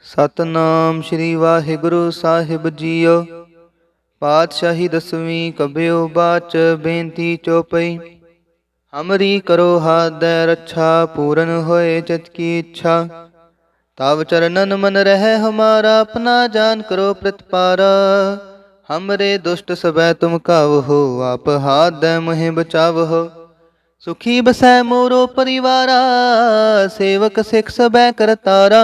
ਸਤਨਾਮ ਸ਼੍ਰੀ ਵਾਹਿਗੁਰੂ ਸਾਹਿਬ JIO. ਪਾਤਸ਼ਾਹੀ ਦਸਵੀਂ ਕਬਿਓ ਬਾਚ ਬੇਨਤੀ ਚੋਪਈ। ਹਮਰੀ ਕਰੋ ਹਾਦੈ ਰੱਛਾ, ਪੂਰਨ ਹੋਏ ਚਿਤ ਕੀ ਇੱਛਾ। ਤਵ ਚਰਨਨ ਮਨ ਰਹਿ ਹਮਾਰਾ, ਆਪਣਾ ਜਾਨ ਕਰੋ ਪ੍ਰਤਪਾਰਾ। हमरे दुष्ट सबै तुम कावहो, आप हादੈ मोहि बचावहो। सुखी बसै मोरो परिवारा, सेवक सिख सबै करतारा।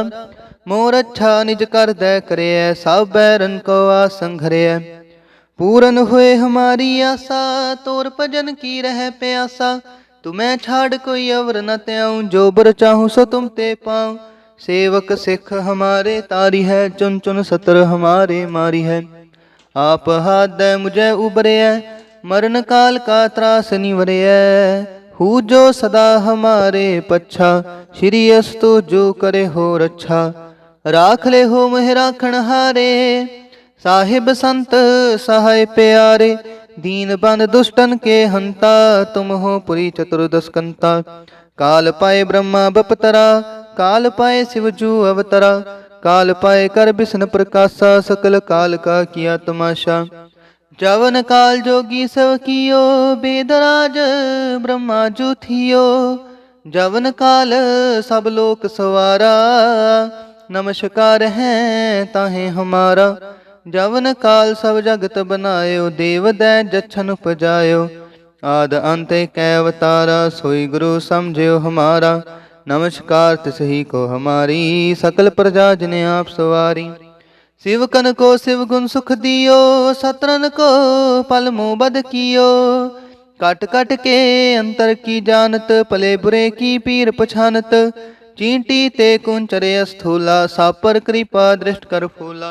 मोर अच्छा निज कर दै करियै, सब बैरन को आसन घरियै। पूरन हुए हमारी आशा, तोर भजन की रह प्यासा। तुम्हें छाड़ कोई अवर न त्याऊं, जो बर चाहूं सो तुम ते पाऊं। सेवक सिख हमारे तारी है, चुन चुन सतर हमारे मारी है। आप हादੈ मुझे उबरियै, मरण काल का त्रास निवरियै। हु जो सदा हमारे पच्छा, श्री अस्तु जो करे हो रच्छा। राख ले हो मोहि राखण हारे, साहिब संत सहाय प्यारे। दीन बंद दुष्टन के हंता, तुम हो पुरी चतुर्दशकंता। काल पाए ब्रह्मा बपतरा, काल पाए शिव जू अवतरा। काल पाए कर बिष्णु प्रकाशा, सकल काल का किया तमाशा। जवन काल जोगी सब कियो, बेदराज ब्रह्मा जू थियो। जवन काल सब लोक सवारा, नमस्कार है ताहे हमारा। जवन काल सब जगत बनायो, देव दै जछन उपजायो। आद अंत कै अवतारा, सोई गुरु समझियो हमारा। नमस्कार तिसही को हमारी, सकल प्रजा जिने आप सवारी। शिव कन को शिव गुण सुख दियो, सतरन को पल मुँह बद कियो। कट कट के अंतर की जानत, पले बुरे की पीर पछानत। चींटी ते कुंचरे स्थूला, सापर कृपा दृष्ट कर फूला।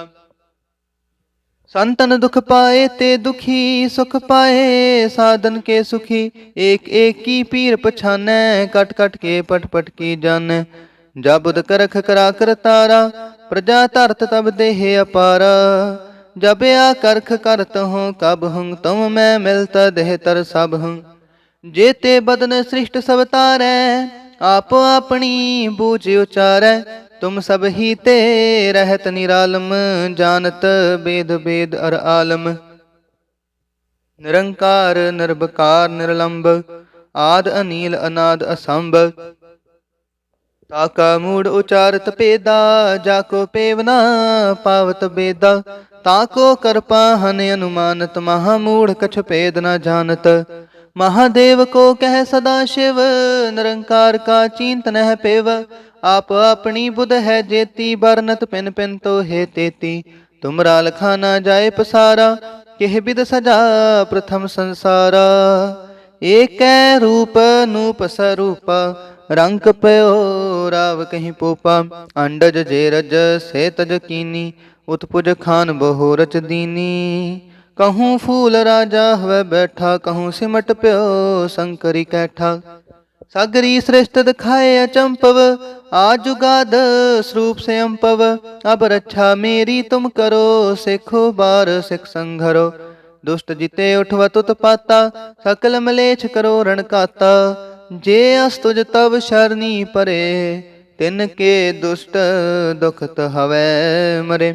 संतन दुख पाए ते दुखी, सुख पाए साधन के सुखी। एक एक की पीर पछानै, कट कट के पट पट की जानै। जब बुध करख करा कर तारा, प्रजा धरत तब देह अपारा। जब आ करख करत हूँ कब हूँ, तुम मैं मिलता देह तर सब हूँ। जेते बदन सृष्ट सब तारै, आप अपनी बूझ उचारै। तुम सब ही ते रहत निरालम, जानत बेद बेद अर आलम। निरंकार निर्भकार निर्लंब, आद अनील अनाद असंभ। ताका मूढ़ उचारत पेदा, जाको पेवना पावत बेदा। ताको करपा हन अनुमानत, महामूढ़ कछ पेद न जानत। महादेव को कह सदा शिव, निरंकार का चींत नह पेव। आप अपनी बुध है जेती, बरनत पिन पिन तो हे तेती। तुमरा लखाना जाए पसारा, किह बिद सजा प्रथम संसारा। एक रूप नूप स्वरूपा, रंग पयो राव कहीं पोपा। अंडज जेरज से तज कीनी, उत्पुज खान बहु रच दीनी। कहूँ फूल राजा हुए बैठा, कहूँ सिमट प्यो शंकरी कैठा। सागरी श्रेष्ठ दिखाए अचंपव, आजुगाद स्वरूप से अम्पव। अब रक्षा मेरी तुम करो, सिखो बार सिख संघरो। दुष्ट जिते उठवत उत्पाता, सकल मलेच्छ करो रणकाता। जे अस्तुज तब शरणी परे, तिनके दुष्ट दुखत हवै मरे।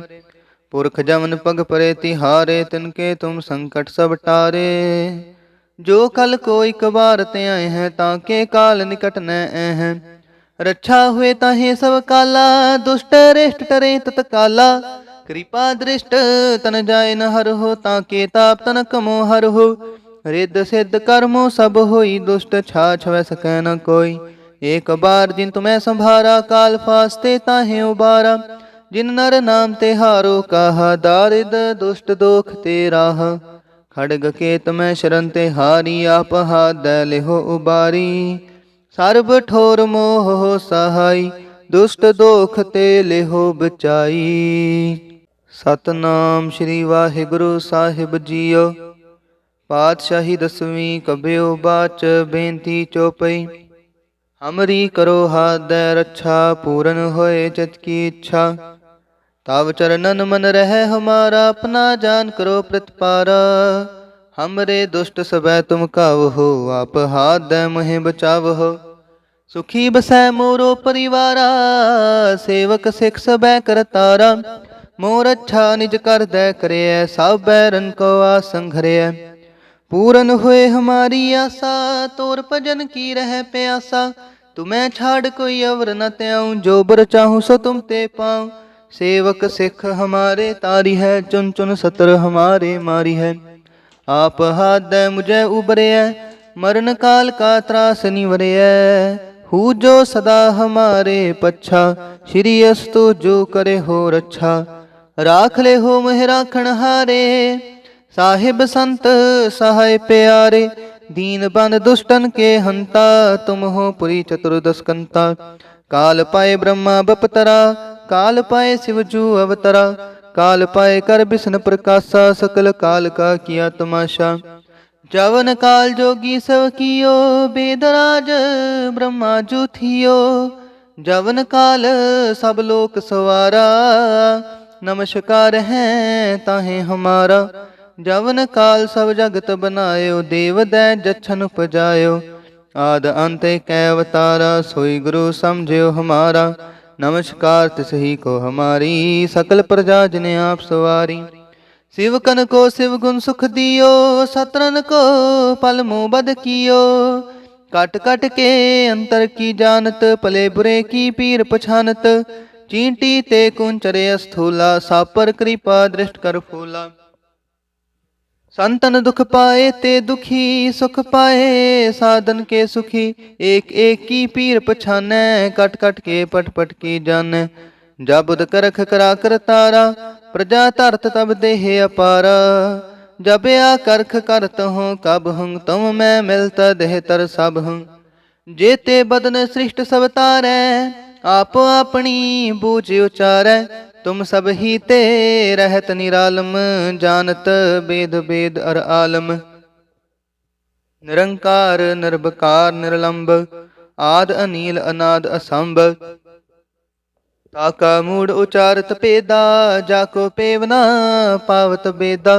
पुरख जमन पग परे तिहारे, तिनके तुम संकट सब टारे। जो कल को एक बार ते आए हैं, ताके काल निकट न हैं। रक्षा हुए ताहे सब काला, दुष्ट रेष्ट टरे तत्काला। कृपा दृष्ट तन जाय न हर हो, ताके ताप तन कमो हर हो। रिद्ध सिद्ध कर्मो सब होई, दुष्ट छाछ वै सकै न कोई। एक बार जिन तुम्हें संभारा, काल फास्ते ताहे उबारा। जिन नर नाम ते हारो कहा, दारिद दुष्ट दोख ते राहा। खड़ग केत में शरण ते हारी, आप हादੈ लिहो उबारी। सर्ब ठोर मोह हो सहाई, दुष्ट दोख ते लिहो बचाई। सतनाम श्री वाहिगुरु साहिब जीओ। पातशाही दसवीं कबਿਓ बाच बेनती चौपई। हमरी करो हादੈ रच्छा, पूरन होए चित की इच्छा। तव चरणन मन रह हमारा, अपना जान करो प्रतपारा। हमरे दुष्ट सबै तुम कावहो, आप हादੈ मोहि बचावहो। सुखी बसै मोरो परिवारा, सेवक सिख सबै करतारा। मोर अच्छा निज कर दै करैय, सब बैरन को आसन घरैय। पूरन हुए हमारी आशा, तोर भजन की रह प्यासा। तुम्हें छाड़ कोई अवर न त्याऊं, जो बर चाहूं सो तुम ते पाऊं। सेवक सिख हमारे तारी है, चुन चुन सतर हमारे मारी है। आप हाथ दे मुझे उबरे, मरण काल का त्रास निवरे। हु जो सदा हमारे पच्छा, श्री अस्तु जो करे हो रक्षा। राख ले हो मोह राखण हारे, साहिब संत सहाय प्यारे। दीन बंद दुष्टन के हंता, तुम हो पुरी चतुर्दश कंता। काल पाए ब्रह्मा बपतरा, काल पाए शिव जू अवतरा। काल पाए कर बिष्णु प्रकाशा, सकल काल का किया तमाशा। जवन काल जोगी सब कियो, बेदराज ब्रह्मा जू थियो। जवन काल सब लोक सवारा, नमस्कार है ताहे हमारा। जवन काल सब जगत बनायो, देव दै जछन उपजायो। आद अंत कै अवतारा, सोई गुरु समझियो हमारा। नमस्कार तिसही को हमारी, सकल प्रजा जिने आप सवारी। शिवकन को शिव गुण सुख दियो, सतरन को पल मुँह बद कियो। कट कट के अंतर की जानत, पले बुरे की पीर पछानत। चींटी ते कुंचरे स्थूला, सापर कृपा दृष्ट कर फूला। संतन दुख पाए ते दुखी, सुख पाए साधन के सुखी। एक एक की पीर पछानै, कट कट के पट पट की जानै। जब बुध करख करा कर तारा, प्रजा धरत तब देह अपारा। जब आ करख करत हूँ कब हूँ, तुम मैं मिलत देह तर सब हूँ। जेते बदन सृष्ट सब तारै, आप अपनी बूझ उचारै। तुम सब ही ते रहत निरालम, जानत वेद वेद अर आलम। निरंकार निर्भकार निर्लंब, आद अनील अनाद असंभ। ताका मूढ़ उचारत पेदा, जाको पेवना पावत बेदा।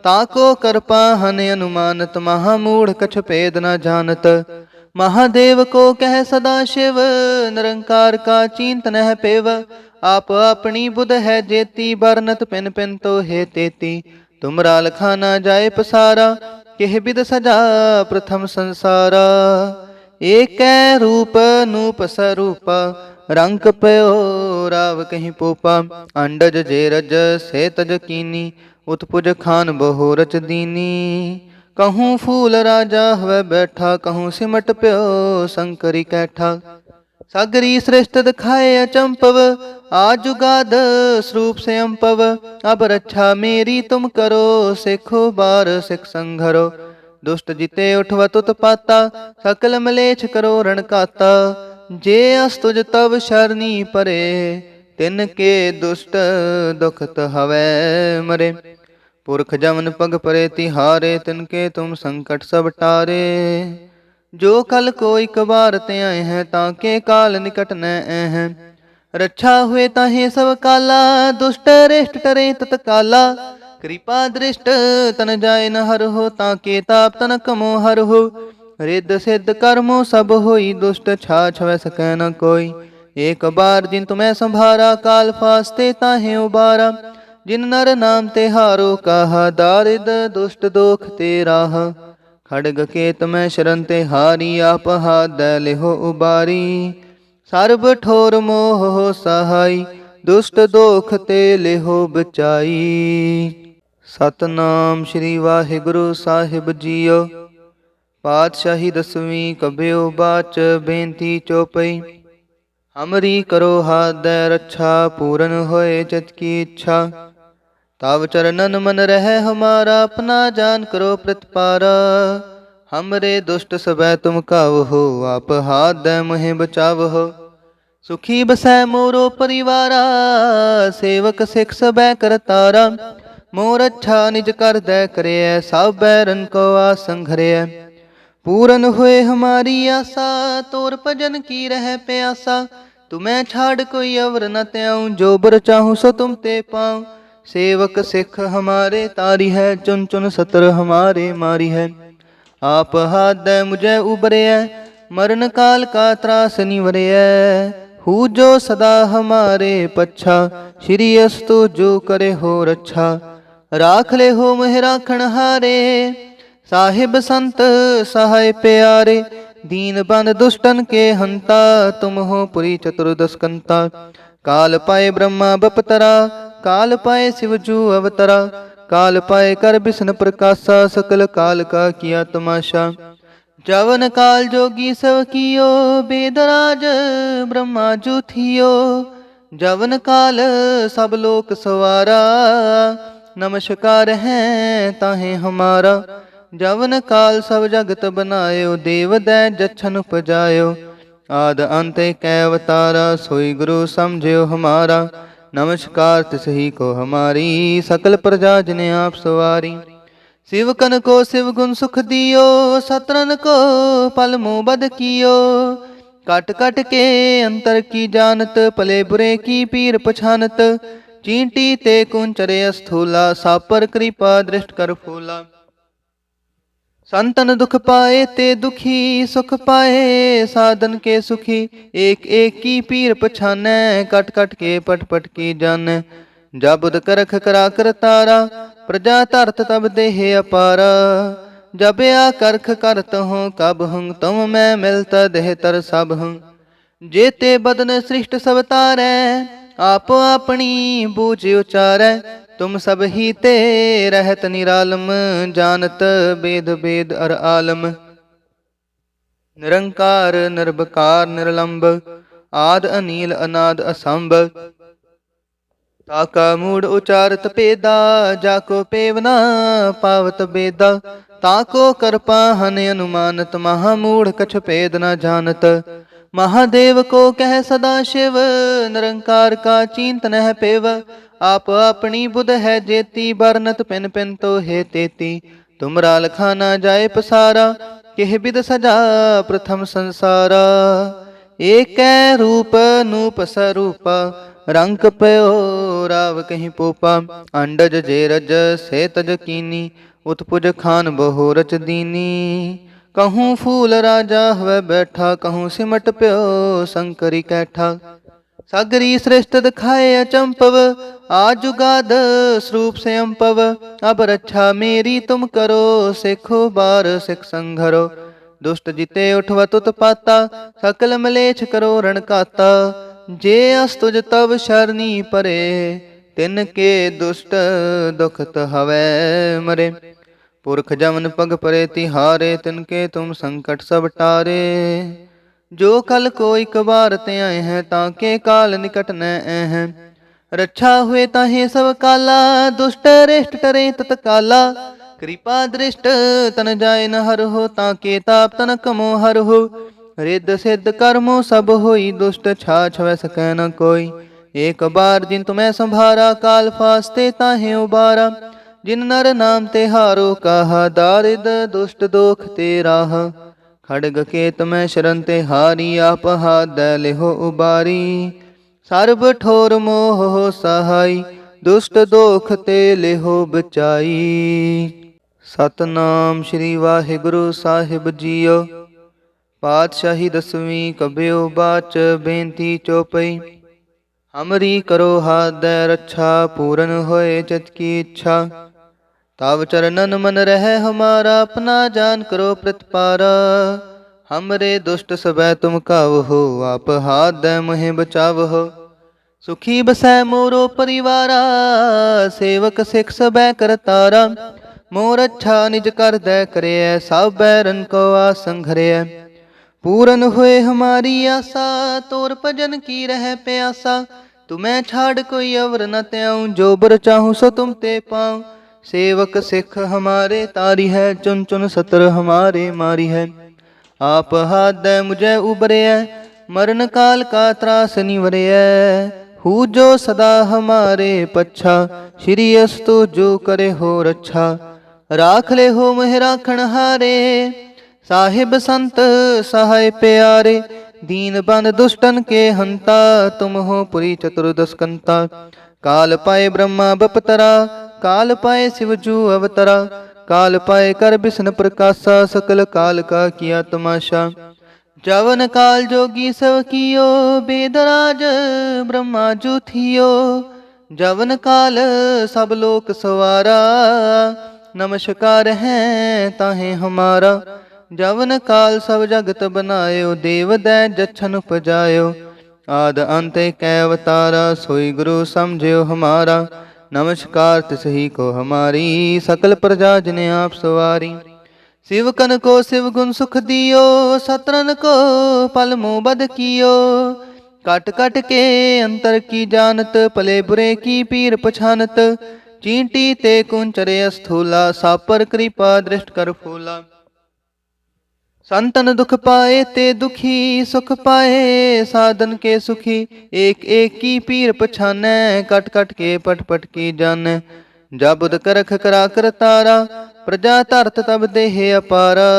ताको करपा हन अनुमानत, महामूढ़ कछ भेद न जानत। महादेव को कह सदा शिव, निरंकार का चिंत नह पेव। आप अपनी बुध है जेती, बरनत पिन पिन तो हे तेती। तुमरा लखा न जाए पसारा, केह बिद सजा प्रथम संसारा। एक रूप नूप स्वरूपा, रंग पयो राव कहीं पोपा। अंडज जेरज से तज कीनी, उत्पुज खान बहु रच दीनी। कहूँ फूल राजा हुए बैठा, कहूँ सिमट प्यो शंकरी कैठा। सागरी श्रेष्ठ दिखाए अचंपव, आजुगाद स्वरूप से अम्पव। अब रक्षा मेरी तुम करो, सिखो बार सिख संघरो। दुष्ट जिते उठवत उत्पाता, सकल मलेच्छ करो रणकाता। जे अस्तुज तब शरणी परे, तिनके दुष्ट दुखत हवै मरे। पुरख जमन पग परे तिहारे, तिनके तुम संकट सब टारे। जो कल को एक बार ते आए हैं, ताके काल निकट न हैं। रक्षा हुए ताहे सब काला, दुष्ट रिष्ट टरे तत्काला। कृपा दृष्ट तन जाय न हर हो, ताके ताप तन कमो हर हो। रिद्ध सिद्ध कर्मो सब होई, दुष्ट छाछ वै सकै न कोई। एक बार जिन तुम्हें संभारा, काल फास्ते ताहे उबारा। जिन नर नाम ते हारो कहा, दारिद दुष्ट दोख ते राहा। खड़ग केत में शरण ते हारी, आप हाथ दै लिहो उबारी। सर्ब ठोर मोह हो सहाई, दुष्ट दोख ते लिहो बचाई। सतनाम श्री वाहिगुरु साहिब जीओ। पातशाही दसवीं कबियो बाच, बेनती चौपई। हमरी करो हाथ दै रक्षा, पूरन होए चित की इच्छा। तब चरणन मन रहे हमारा, अपना जान करो प्रतिपारा। हमरे दुष्ट सबै तुम काव हो, आप हाथ दै मुहे बचाव हो। सुखी बसै मोरो परिवारा, सेवक सिख सबै करतारा। मोर अच्छा निज कर दै करे, सब बैरन को आसन घरे। पूरन हुए हमारी आशा, तोर भजन की रह प्यासा। तुम्हें छाड़ कोई अवर न त्याऊं, जो बर चाहूं सो तुम ते पाऊं। सेवक सिख हमारे तारी है, चुन चुन सतर हमारे मारी है। आप हाथ दे मुझे उबरे, मरण काल का त्रास निवरय। हु जो सदा हमारे पच्छा, श्री अस्तु जो करे हो रक्षा। राख ले हो मोह राखण हारे, साहिब संत सहाय प्यारे। दीन बंद दुष्टन के हंता, तुम हो पुरी चतुर्दश कंता। काल पाए ब्रह्मा बपतरा, काल पाए शिव जू अवतरा। काल पाए कर विष्णु प्रकाशा, सकल काल का किया तमाशा। जवन काल जोगी सब कियो, बेदराज ब्रह्मा जू थियो। जवन काल सब लोक सवारा, नमस्कार है ताहे हमारा। जवन काल सब जगत बनायो, देव दै जछन उपजायो। आद अंत कै अवतारा, सोई गुरु समझियो हमारा। नमस्कार तिस ही को हमारी, सकल प्रजा जिने आप सवारी। शिव कन को शिव गुण सुख दियो, सतरन को पल मुँह बद कियो। कट कट के अंतर की जानत, पले बुरे की पीर पछानत। चींटी ते कुंचरे स्थूला, सापर कृपा दृष्ट कर फूला। संतन दुख पाए ते दुखी, सुख पाए साधन के सुखी। एक एक की पीर पछानै, कट कट के पट पट की जानै। जबुद करख करा कर तारा, प्रजा धरत तब देह अपारा। जब आ करख करत हूँ कब हूँ, तुम मैं मिलत देह तर सब हूँ। जेते बदन सृष्ट सब तारै, आप अपनी बूझ उचारै। तुम सब ही ते रहत निरालम, जानत वेद वेद अर आलम। निरंकार निर्भकार निर्लंब, आद अनील अनाद असंभ। ताका मूड उचारत पेदा, जाको पेवना पावत बेदा। ताको करपा हन अनुमानत, महामूढ़ कछ पेद न जानत। महादेव को कह सदा शिव, निरंकार का चिंतन है पेव। आप अपनी बुध है जेती, बरनत पिन पिन तो है तेती। तुमरा लखाना जाए पसारा, केह बिद सजा प्रथम संसारा। एक रूप नूप स्वरूपा, रंग पयो राव कहीं पोपा। अंडज जेरज से तज कीनी, उत्पुज खान बहु रच दीनी। कहूँ फूल राजा हुए बैठा, कहूँ सिमट प्यो शंकरी कैठा। सागरी श्रेष्ठ दिखाए अचंपव, आजुगाद स्वरूप से अम्पव। अब रक्षा मेरी तुम करो, सिखो बार सिख संघरो। दुष्ट जिते उठवत उत्पाता, सकल मलेच्छ करो रणकाता। जे अस्तुज तब शरणी परे, तिनके दुष्ट दुखत हवै मरे। पुरख जमन पग परे तिहारे, तिनके तुम संकट सब टारे। जो कल को एक बार ते आए हैं, ताके काल निकट न हैं। रक्षा हुए ताहे सब काला, दुष्ट रेष्ट टरे तत्काला। कृपा दृष्ट तन जाय न हर हो, ताके ताप तन कमो हर हो। रिद्ध सिद्ध कर्मो सब होई, दुष्ट छाछ वै सकै न कोई। एक बार जिन तुम्हें संभारा, काल फास्ते ताहे उबारा। जिन नर नाम ते हारो कहा, दारिद दुष्ट दोख ते राह। खड़ग केत में शरण ते हारी, आप हाथ दै लेहो उबारी। सर्ब ठोर मोह हो सहाई, दुष्ट दोख ते लेहो बचाई। सतनाम श्री वाहिगुरु साहिब जीओ। पातशाही दसवीं कबियो बाच, बेनती चौपई। हमरी करो हाथ दै रक्षा, पूरन होए चित की इच्छा। तब चरणन मन रहे हमारा, अपना जान करो प्रतिपारा। हमरे दुष्ट सबै तुम कावहो, आप हाथ दै मुहे बचावहो। सुखी बसै मोरो परिवारा, सेवक सिख सबै करतारा। मोर अच्छा निज कर दै करे, सब बैरन को आसंघरे। पूरन हुए हमारी आशा, तोर भजन की रह प्यासा। तुम्हें छाड़ कोई अवर न त्याऊं, जो बर चाहूं सो तुम ते पाऊं। सेवक सिख हमारे तारी है, चुन चुन सतर हमारे मारी है। आप हाथ दे मुझे उबरे, मरण काल का त्रास निवरे। हु जो सदा हमारे पच्छा, श्री अस्तु जो करे हो रक्षा। राख ले हो मोह राखण हारे, साहिब संत सहाय प्यारे। दीन बंद दुष्टन के हंता, तुम हो पुरी चतुर्दश कंता। काल पाए ब्रह्मा बपतरा, काल पाए शिव जू अवतरा। काल पाए कर विष्णु प्रकाशा, सकल काल का किया तमाशा। जवन काल जोगी सब कियो, बेदराज ब्रह्मा जू थियो। जवन काल सब लोक सवारा, नमस्कार है ताहे हमारा। जवन काल सब जगत बनायो, देव दै जछन उपजायो। आद अंत कै अवतारा, सोई गुरु समझियो हमारा। नमस्कार तिसही को हमारी, सकल प्रजा जिने आप सवारी। शिव कन को शिव गुण सुख दियो, सतरन को पल मोह बद कियो। कट कट के अंतर की जानत, पले बुरे की पीर पछानत। चींटी ते कुंचरे स्थूला, सापर कृपा दृष्ट कर फूला। संतन दुख पाए ते दुखी, सुख पाए साधन के सुखी। एक एक की पीर पछानै, कट कट के पट पट की जानै। जबुद करख करा कर तारा, प्रजा धरत तब देह अपारा।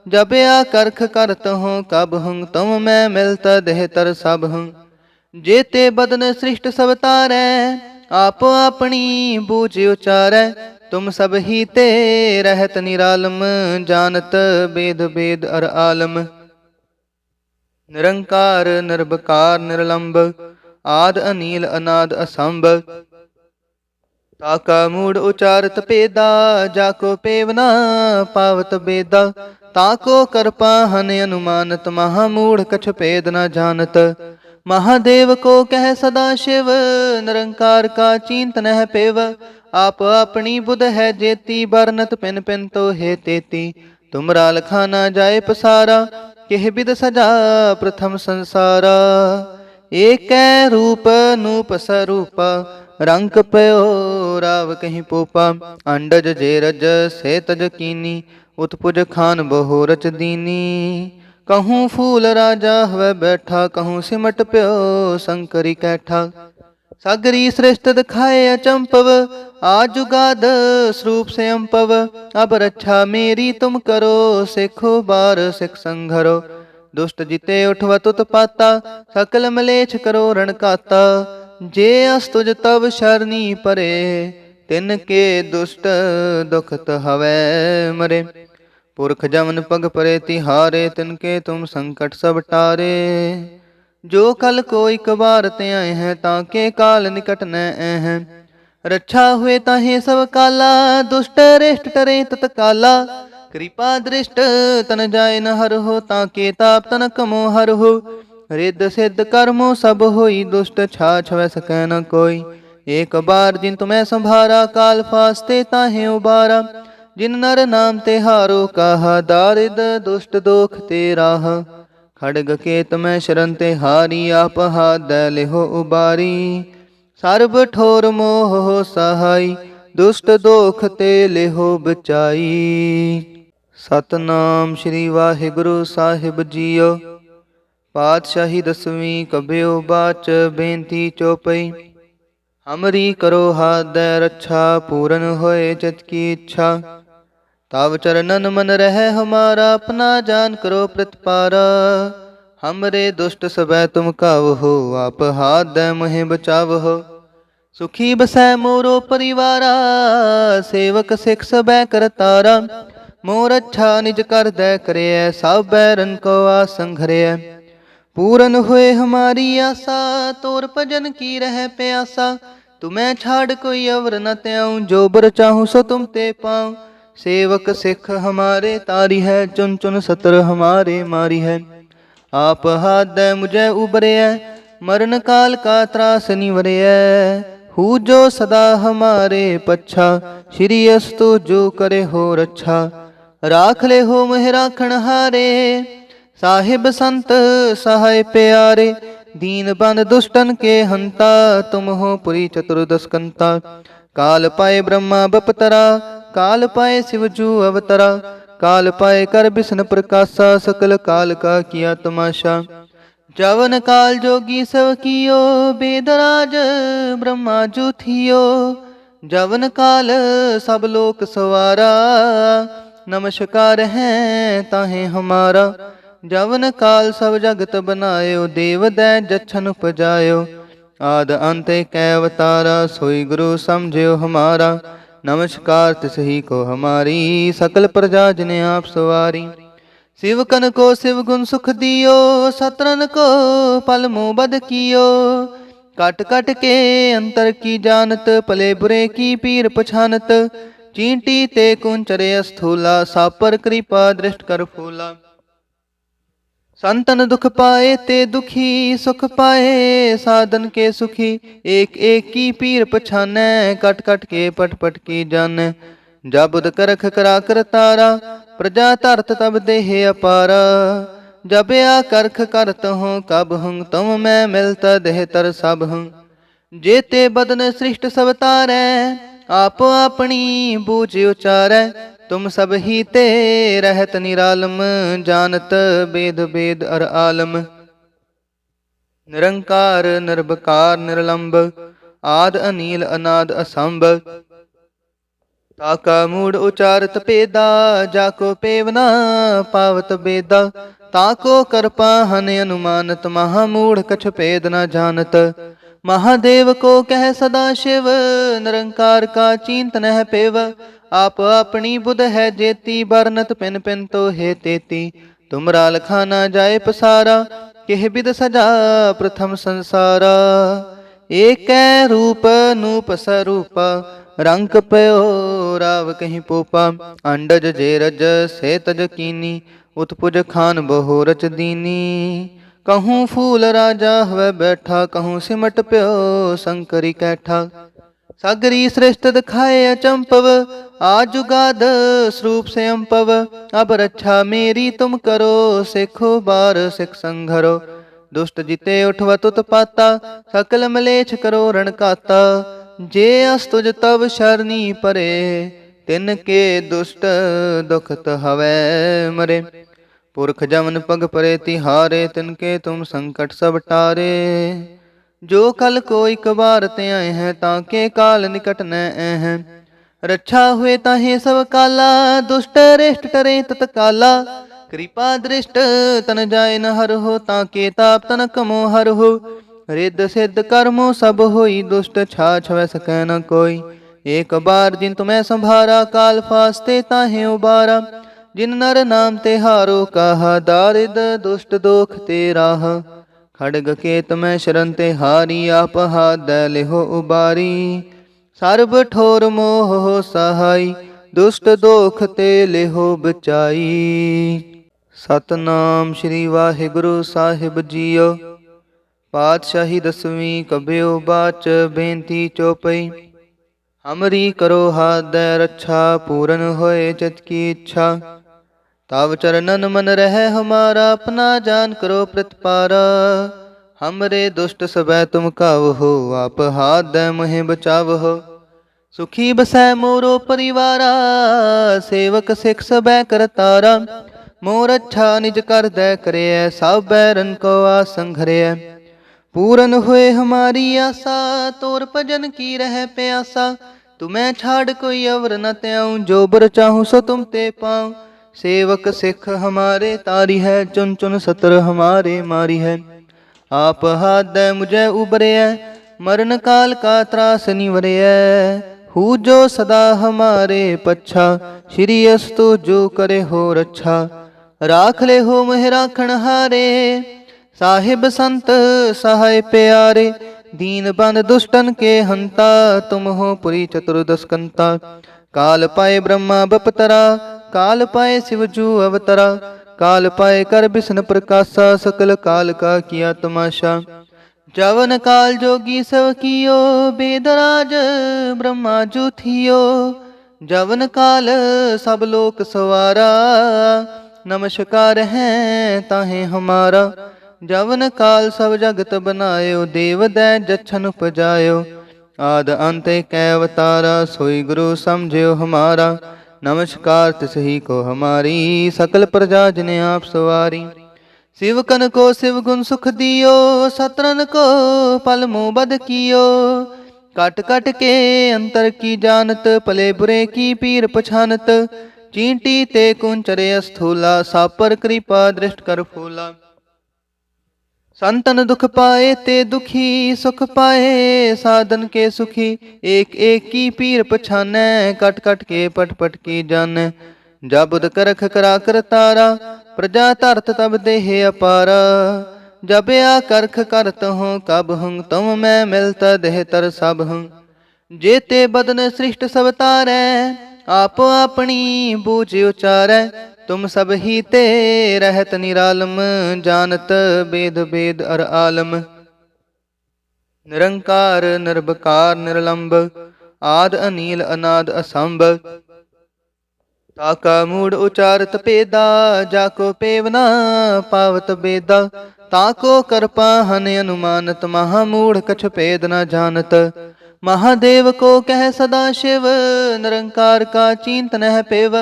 जब आ करख करत हूँ कब हूँ, तुम मैं मिलता देह तर सब हूँ। जेते बदन सृष्ट सब तारै, आप अपनी बूझ उचारै। तुम सब ही ते रहत निरालम, जानत बेद बेद अर आलम। निरंकार निर्भकार निर्लंब, आद अनील अनाद असंभ। ताका मूढ़ उचारत पेदा, जाको पेवना पावत बेदा। ताको करपा हन अनुमानत, महामूढ़ कछ पेद न जानत। महादेव को कह सदा शिव, निरंकार का चिंत नह पेव। आप अपनी बुध है जेती, बरनत पिन पिन तो है तेती। तुमरा लखा ना जाए पसारा, किह बिद सजा प्रथम संसारा। एक रूप नूप स्वरूप, रंक पयो राव कहीं पोपा। अंडज जेरज से तज कीनी, उत्पुज खान बहु रच दीनी। कहूँ फूल राजा हुए बैठा, कहूँ सिमट प्यो शंकरी कैठा। सागरी श्रेष्ठ दिखाए अचंपव, आजुगाद स्वरूप से अम्पव। अब रक्षा मेरी तुम करो, सिखो बार सिख संघरो। दुष्ट जिते उठवत उत्पाता, सकल मलेच्छ करो रणकाता। जे अस्तुज तब शरणी परे, तिनके दुष्ट दुखत हवै मरे। पुरख जमन पग परे तिहारे, तिनके तुम संकट सब टारे। जो कल को एक बार ते आए हैं, ताके काल निकट न हैं। रक्षा हुए ताहे सब काला, दुष्ट रेष्ट टरे तत्काला। कृपा दृष्ट तन जाय न हर हो, ताके ताप तन कमो हर हो। रिद्ध सिद्ध कर्मो सब होई, दुष्ट छाछ वै सकै न कोई। एक बार जिन तुम्हें संभारा, काल फास्ते ताहे उबारा। जिन नर नाम तिहारो कहा, दारिद दुष्ट दोख ते राह। खड़ग केत में शरण ते हारी, आप हाथ दै लेहो उबारी। सर्ब ठोर मोह हो सहाय, दुष्ट दोख ते लेहो बचाई। सतनाम श्री वाहिगुरु साहिब जियो। पातशाही दसवीं कबियो बाच, बेनती चौपई। हमरी करो हाथ दै रक्षा, पूरन होए चित की इच्छा। तब चरणन मन रहे हमारा, अपना जान करो प्रतिपारा। हमरे दुष्ट सबै तुम कावहो, आप हाथ दै मोहे बचावहो। सुखी बसै मोरो परिवारा, सेवक सिख सबै करतारा। मोर अच्छा निज कर दै करिय, सब बैरन को आसन घरिय। पूरन हुए हमारी आशा, तोर भजन की रह प्यासा। तुम्हें छाड़ कोई अवर न त्याऊं, जो बर चाहूं सो तुम ते पाऊं। सेवक सिख हमारे तारी है, चुन चुन सतर हमारे मारी है। आप हाथ दे मुझे उबरे, मरण काल का त्रास निवरे। हु जो सदा हमारे पच्छा, श्री अस्तु जो करे हो रक्षा। राख ले हो मोह राखण हारे, साहिब संत सहाय प्यारे। दीन बंद दुष्टन के हंता, तुम हो पुरी चतुर्दश कंता। काल पाए ब्रह्मा बपतरा, काल पाए शिवजू अवतरा। काल पाए कर विष्णु प्रकाशा, सकल काल का किया तमाशा। जवन काल जोगी सब कियो, बेदराज ब्रह्मा जू थियो। जवन काल सब लोक सवारा, नमस्कार है ताहे हमारा। जवन काल सब जगत बनायो, देव दै जछन उपजायो। आद अंत कै अवतारा, सोई गुरु समझियो हमारा। नमस्कार तिसही को हमारी, सकल प्रजा जिने आप सवारी। शिवकन को शिव गुण सुख दियो, सतरन को पल मोह बद कियो। कट कट के अंतर की जानत, पले बुरे की पीर पछानत। चींटी ते कुंचरे स्थूला, सापर कृपा दृष्ट कर फूला। संतन दुख पाए ते दुखी, सुख पाए साधन के सुखी। एक एक की पीर पछानै, कट कट के पट पट की जानै। जबुद करख करा कर तारा, प्रजा धरत तब देह अपारा। जब आ करख करत हूँ कब हूँ, तुम मैं मिलता देह तर सब हूँ। जेते बदन सृष्ट सब तारै, आप अपनी बूझ उचारै। तुम सब ही ते रहत निरालम, जानत बेद बेद अर आलम। निरंकार निर्भकार निर्लंब, आद अनील अनाद असंभ। ताका मूढ़ उचारत पेदा, जाको पेवना पावत बेदा। ताको करपा हन अनुमानत, महामूढ़ कछ पेद न जानत। महादेव को कह सदा शिव, निरंकार का चिंत नह पेव। आप अपनी बुध है जेती, बरनत पिन पिन तो हे तेती। तुमरा लखा न जाए पसारा, केह बिद सजा प्रथम संसारा। एक रूप नूप स्वरूपा, रंग पयो राव कहीं पोपा। अंडज जेरज से तज कीनी, उत्पुज खान बहु रच दीनी। कहूँ फूल राजा हुए बैठा, कहूँ सिमट प्यो शंकरी कैठा। सगरी श्रेष्ठ दिखाए अचंपव, आजुगाद स्वरूप से अम्पव। अब रक्षा मेरी तुम करो, सिखो बार सिख संघरो। दुष्ट जिते उठवत उत्पाता, सकल मलेच्छ करो रण काता। जे अस्तुज तब शरणी परे, तिनके दुष्ट दुखत हवै मरे। पुरख जमन पग परे तिहारे, तिनके तुम संकट सब टारे। जो कल को एक बार ते आए हैं, ताके काल निकट न हैं। रक्षा हुए ताहे सब काला, दुष्ट रेष्ट टरे तत्काला। कृपा दृष्ट तन जाय न हर हो, ताके ताप तन कमो हर हो। रिद्ध सिद्ध कर्मो सब होई, दुष्ट छाछ वै सकै न कोई। एक बार जिन तुम्हें संभारा, काल फास्ते ताहे उबारा। जिन नर नाम ते हारो कहा, दारिद दुष्ट दोख ते राह। खड़ग केत में शरण ते हारी, आप हाथ लिहो उबारी। सर्ब ठोर मोह हो सहाई, दुष्ट दोख ते लिहो बचाई। सतनाम श्री वाहिगुरु साहिब जीओ। पातशाही दसवीं कबियो बाच, बेनती चौपई। हमरी करो हाथ दे रक्षा, पूरन होए चित की इच्छा। तब चरणन मन रहे हमारा, अपना जान करो प्रतिपारा। हमरे दुष्ट सबै तुम कावहो, आप हाथ दे मुहे बचावहो। सुखी बसै मोरो परिवारा, सेवक सिख सबै करतारा। मोर अच्छा निज कर दे करे, सब बैरन को आसन घरे। पूरन हुए हमारी आशा, तोर भजन की रह प्यासा। तुम्हें छाड़ कोई अवर न त्याऊं, जो बर चाहूं सो तुम ते पाऊं। सेवक सिख हमारे तारी है, चुन चुन सतर हमारे मारी है। आप हाथ दे मुझे उबरे, मरण काल का त्रास निवरे। हु जो सदा हमारे पच्छा, श्री अस्तु जो करे हो रक्षा। राख ले हो मोह राखण हारे, साहिब संत सहाय प्यारे। दीन बंद दुष्टन के हंता, तुम हो पुरी चतुर्दश कंता। काल पाए ब्रह्मा बपतरा, काल पाए शिव जू अवतरा। काल पाए कर विष्णु प्रकाशा, सकल काल का किया तमाशा। जवन काल जोगी सब कियो, बेदराज ब्रह्मा जू थियो। जवन काल सब लोक सवारा, नमस्कार है ताहे हमारा। जवन काल सब जगत बनायो, देव दै जछन उपजायो। आद अंत कै अवतारा, सोई गुरु समझियो हमारा। नमस्कार तिसही को हमारी, सकल प्रजा जिने आप सवारी। शिवकन को शिव गुण सुख दियो, सतरन को पल मोह बद कियो। कट कट के अंतर की जानत, पले बुरे की पीर पछानत। चींटी ते कुंचरे स्थूला, सापर कृपा दृष्ट कर फूला। संतन दुख पाए ते दुखी, सुख पाए साधन के सुखी। एक एक की पीर पछानै, कट कट के पट पट की जानै। जब बुध करख करा कर तारा, प्रजा धरत तब देह अपारा। जब आ करख करत हूँ कब हूँ, तुम मैं मिलता देह तर सब हूँ। जेते बदन सृष्ट सब तारै, आप अपनी बूझ उचारै। तुम सब ही ते रहत निरालम, जानत वेद वेद अर आलम। निरंकार निर्भकार निर्लंब, आद अनील अनाद असंभ। ताका मूढ़ उचारत पेदा, जाको पेवना पावत बेदा। ताको करपा हन अनुमानत, महामूढ़ कछ पेद न जानत। महादेव को कह सदा शिव, निरंकार का चींत नह पेव।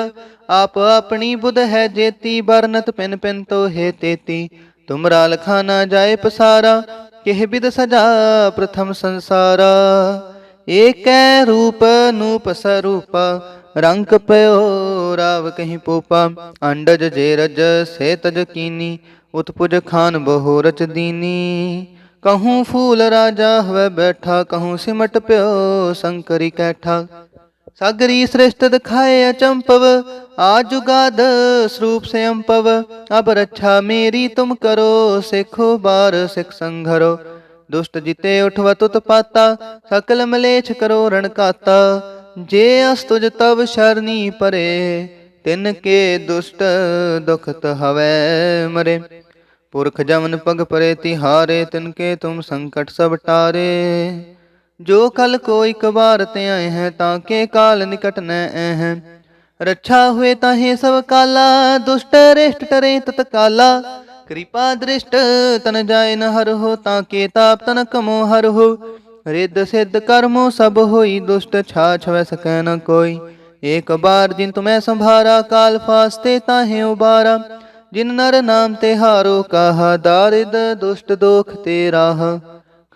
आप अपनी बुध है जेती, बरनत पिन पिन तो हे तेती। तुमरा लखा न जाए पसारा, केह बिद सजा प्रथम संसारा। एक रूप नूप स्वरूपा, रंक पयो राव कहीं पोपा। अंडज जेरज से तज कीनी, उत्पुज खान बहु रच दीनी। कहूँ फूल राजा हुए बैठा, कहूँ सिमट प्यो शंकरी कैठा। सागरी श्रेष्ठ दिखाए अचंपव, आजुगाद स्वरूप से अम्पव। अब रक्षा मेरी तुम करो, सिखो बार सिख संघरो। दुष्ट जिते उठवत उत्पाता, सकल मलेच्छ करो रणकाता। जे अस्तुज तब शरणी परे, तिनके दुष्ट दुखत हवै मरे। पुरख जमन पग परे तिहारे, तिनके तुम संकट सब टारे। जो कल को एक बार ते आए हैं, ताके काल निकट न हैं। रक्षा हुए ताहे सब काला, दुष्ट रेष्ट टरे तत्काला। कृपा दृष्ट तन जाय न हर हो, ताके ताप तन कमो हर हो। रिद्ध सिद्ध कर्मो सब होई, दुष्ट छाछ वै सकै न कोई। एक बार जिन तुम्हें संभारा, काल फास्ते ताहे उबारा। जिन नर नाम ते हारो कहा, दारिद दुष्ट दोख ते राह।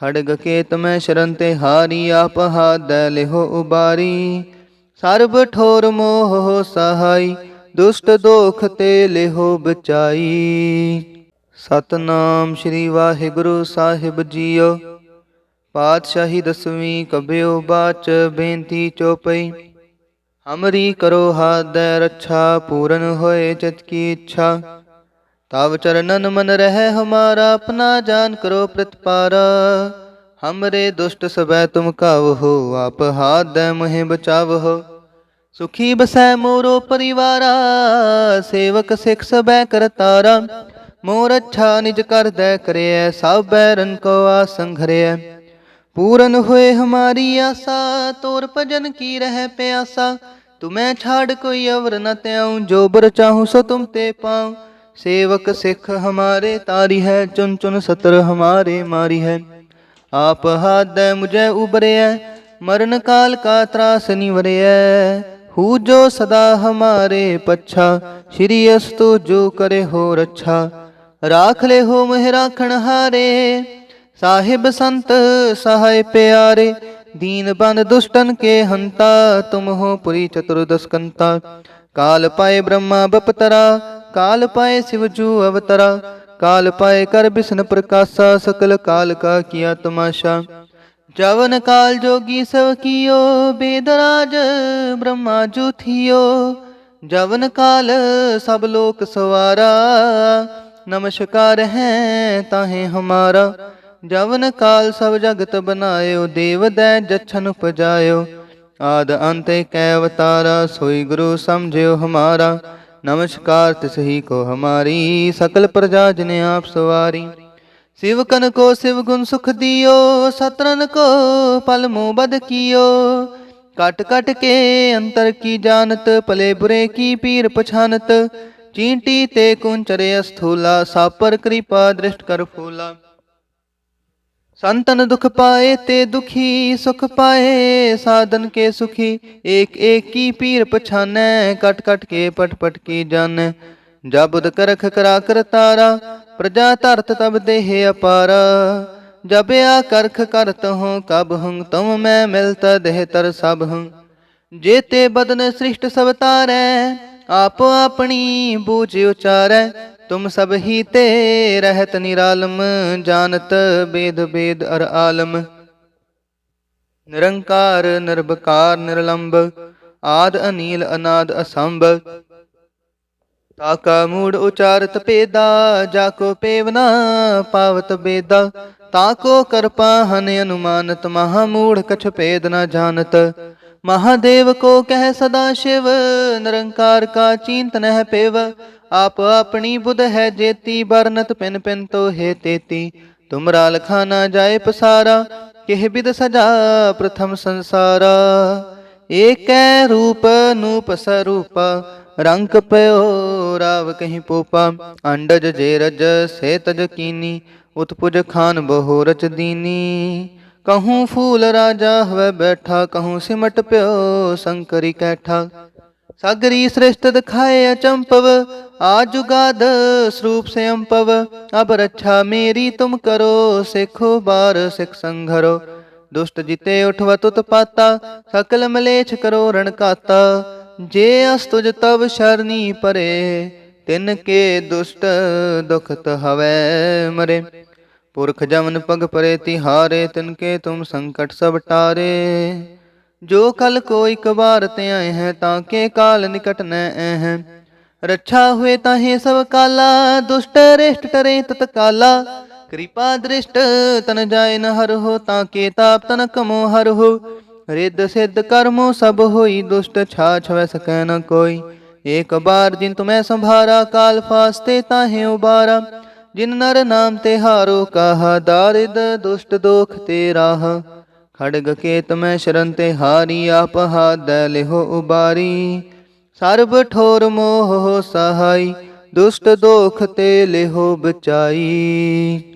खड़ग केत में शरण ते हारी, आप हाथ लिहो उबारी। सर्ब ठोर मोह सहाई, दुष्ट दोख ते लिहो बचाई। सतनाम श्री वाहिगुरु साहिब जीओ। पातशाही दसवीं कबियो बाच, बेनती चौपई। हमरी करो हाथ दे रक्षा, पूरन होए चित की इच्छा। तब चरणन मन रहे हमारा, अपना जान करो प्रतिपारा। हमरे दुष्ट सबै तुम कावहो, आप हाथ दे मुहे बचावहो। सुखी बसै मोरो परिवारा, सेवक सिख सबै करतारा। मोर अच्छा निज कर दे करे, सब बैरन को आसन घरे। पूरन होए हमारी आशा, तोर भजन की रह प्यासा। तुम्हें छाड़ कोई अवर न त्याऊं, जो बर चाहूं सो तुम ते पाऊं। सेवक सिख हमारे तारी है, चुन चुन सतर हमारे मारी है। आप हाथ दे मुझे उबरे, मरण काल का त्रास निवरे। हु जो सदा हमारे पच्छा, श्री अस्तु जो करे हो रक्षा। राख ले हो मोह राखण हारे, साहिब संत सहाय प्यारे। दीन बंद दुष्टन के हंता, तुम हो पुरी चतुर्दशकंता। काल पाए ब्रह्मा बपतरा, काल पाए शिव जू अवतरा। काल पाए कर विष्णु प्रकाशा, सकल काल का किया तमाशा। जवन काल जोगी सब कियो, बेदराज ब्रह्मा जू थियो। जवन काल सब लोक सवारा, नमस्कार है ताहे हमारा। जवन काल सब जगत बनायो, देव दै जछन उपजायो। आद अंत कै अवतारा, सोई गुरु समझो हमारा। नमस्कार तिसही को हमारी, सकल प्रजा जिने आप सवारी। शिव कन को शिव गुण सुख दियो, सतरन को पल मुँह बद कियो। कट कट के अंतर की जानत, पले बुरे की पीर पछानत। चींटी ते कुंचरे स्थूला, सापर कृपा दृष्ट कर फूला। संतन दुख पाए ते दुखी, सुख पाए साधन के सुखी। एक एक की पीर पछाने, कट कट के पट पट की जाने। जब बुध करख करा कर तारा, प्रजा धरत तब देह अपारा। जब आ करख करत हूँ कब हूँ, तुम मैं मिलता देह तर सब हूँ। जेते बदन सृष्ट सब तारै, आप अपनी बूझ उचारै। तुम सब ही ते रहत निरालम, जानत वेद वेद अर आलम। निरंकार निर्भकार निर्लंब, आद अनील अनाद असंभ। ताका मूढ़ उचारत पेदा, जाको पेवना पावत बेदा। ताको करपा हन अनुमानत, महामूढ़ कछ पेद न जानत। महादेव को कह सदा शिव, निरंकार का चींत नह पेव। आप अपनी बुध है जेती, बरनत पिन पिन तो हे तेती। तुमरा लखा न जाए पसारा, किह बिद सजा प्रथम संसारा। एक रूप नूप स्वरूपा, रंग पयो राव कहीं पोपा। अंडज जेरज से तज कीनी, उत्पुज खान बहु रच दीनी। कहूँ फूल राजा हुए बैठा, कहूँ सिमट प्यो शंकरी कैठा। सागरी श्रेष्ठ दिखाए अचंपव, आजुगाद स्वरूप से अम्पव। अब रक्षा मेरी तुम करो, सिखो बार सिख संघरो। दुष्ट जिते उठवा तुत पाता, सकल मलेच्छ करो रणकाता। जे अस्तुज तब शरणी परे, तिनके दुष्ट दुखत हवै मरे। पुरख जमन पग परे तिहारे, तिनके तुम संकट सब टारे। जो कल कोई कबार ते आए हैं, ताके काल निकट न हैं। रक्षा हुए ताहे सब काला, दुष्ट रेष्ट टरे तत्काला। कृपा दृष्ट तन जाय न हर हो, ताके ताप तन कमो हर हो। रिद्ध सिद्ध कर्मो सब होई, दुष्ट छाछ वै सकै न कोई। एक बार जिन तुम्हें संभारा, काल फास्ते ताहे उबारा। जिन नर नाम ते हारो कहा, दारिद दुष्ट दोख ते राह। खड़ग केत में शरण ते हारी, आप हाथ दै लिहो उबारी। सर्ब ठोर मोह हो सहाई, दुष्ट दोख ते लिहो बचाई।